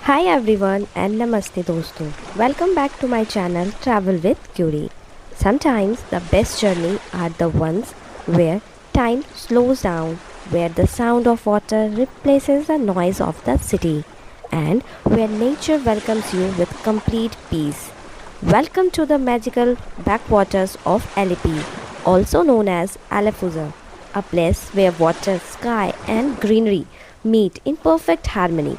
Hi everyone and namaste dosto. Welcome back to my channel Travel with Curie. Sometimes the best journey are the ones where time slows down, where the sound of water replaces the noise of the city, and where nature welcomes you with complete peace. Welcome to the magical backwaters of Alipi, also known as Alafuza, a place where water, sky, and greenery meet in perfect harmony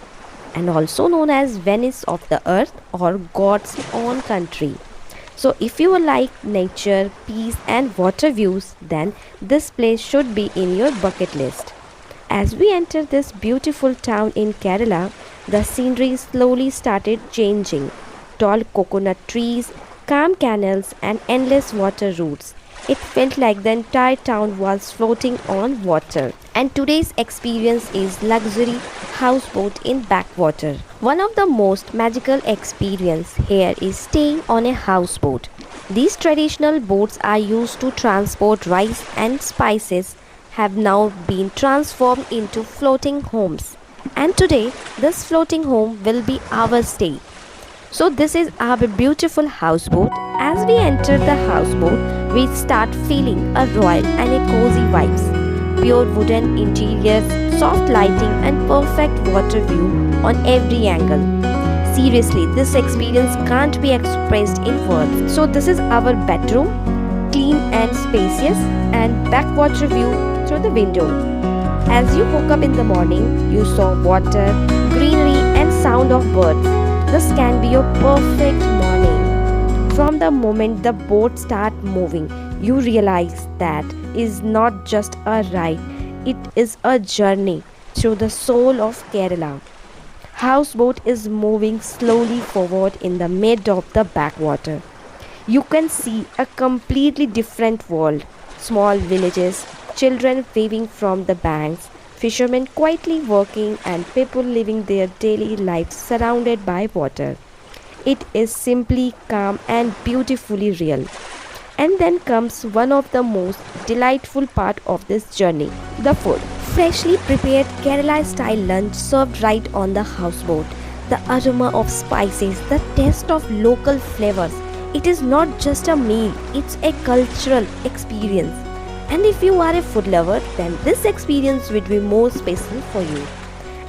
and also known as Venice of the earth or God's own country. So, if you like nature, peace, and water views, then this place should be in your bucket list. As we enter this beautiful town in Kerala, the scenery slowly started changing. Tall coconut trees, calm canals, and endless water routes. It felt like the entire town was floating on water. And today's experience is luxury houseboat in backwater. One of the most magical experience here is staying on a houseboat. These traditional boats are used to transport rice and spices have now been transformed into floating homes. And today this floating home will be our stay. So this is our beautiful houseboat. As we enter the houseboat, we start feeling a royal and a cozy vibes. Pure wooden interiors, soft lighting and perfect water view on every angle. Seriously, this experience can't be expressed in words. So this is our bedroom, clean and spacious and backwater view through the window. As you woke up in the morning, you saw water, greenery and sound of birds. This can be your perfect morning. From the moment the boat starts moving, you realize that is not just a ride, it is a journey through the soul of Kerala. Houseboat is moving slowly forward in the mid of the backwater. You can see a completely different world. Small villages, children waving from the banks, fishermen quietly working and people living their daily lives surrounded by water. It is simply calm and beautifully real. And then comes one of the most delightful part of this journey, the food. Freshly prepared Kerala style lunch served right on the houseboat. The aroma of spices, the taste of local flavors. It is not just a meal, it's a cultural experience. And if you are a food lover, then this experience will be more special for you.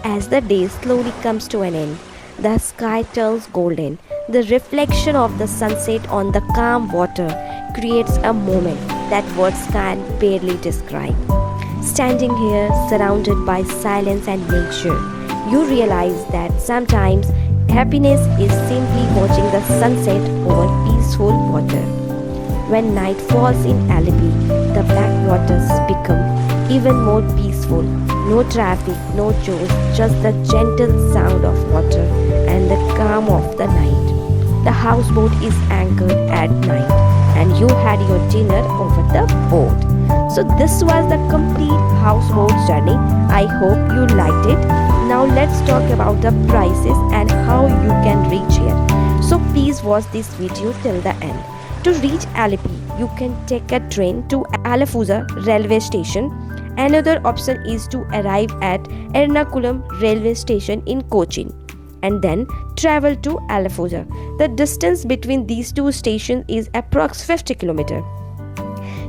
As the day slowly comes to an end, the sky turns golden. The reflection of the sunset on the calm water creates a moment that words can barely describe. Standing here, surrounded by silence and nature, you realize that sometimes happiness is simply watching the sunset over peaceful water. When night falls in Alipi, the backwaters become even more peaceful. No traffic, no chores, just the gentle sound of water and the calm of the night. The houseboat is anchored at night and you had your dinner over the boat. So this was the complete houseboat journey. I hope you liked it. Now let's talk about the prices and how you can reach here. So please watch this video till the end. To reach Alipi, you can take a train to Alafuza railway station. Another option is to arrive at Ernakulam railway station in Cochin and then travel to Alafuza. The distance between these two stations is approx 50 km.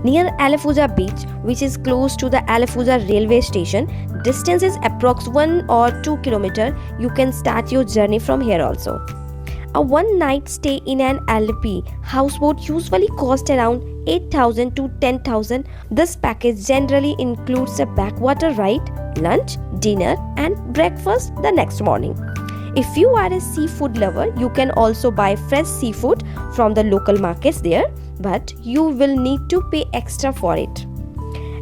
Near Alafuza beach, which is close to the Alafuza railway station, distance is approx 1 or 2 km. You can start your journey from here also. A one-night stay in an Alipi houseboat usually costs around 8,000 to 10,000. This package generally includes a backwater ride, lunch, dinner and breakfast the next morning. If you are a seafood lover, you can also buy fresh seafood from the local markets there, but you will need to pay extra for it.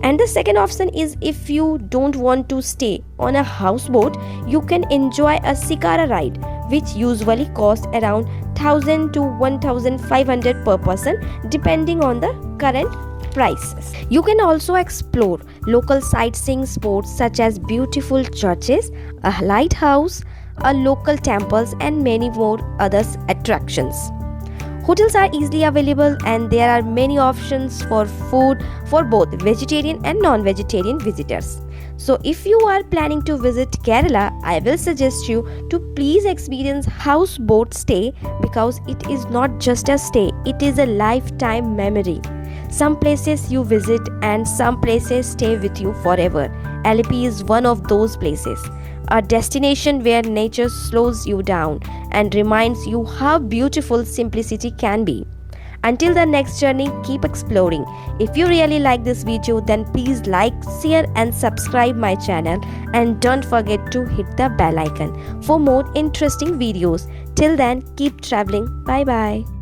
And the second option is if you don't want to stay on a houseboat, you can enjoy a Sikara ride, which usually costs around 1000 to 1500 per person depending on the current prices. You can also explore local sightseeing spots such as beautiful churches, a lighthouse, a local temples and many more other attractions. Hotels are easily available and there are many options for food for both vegetarian and non-vegetarian visitors. So, if you are planning to visit Kerala, I will suggest you to please experience houseboat stay because it is not just a stay, it is a lifetime memory. Some places you visit and some places stay with you forever. LP is one of those places. A destination where nature slows you down and reminds you how beautiful simplicity can be. Until the next journey, keep exploring. If you really like this video, then please like, share and subscribe my channel, and don't forget to hit the bell icon for more interesting videos. Till then, keep traveling. Bye bye.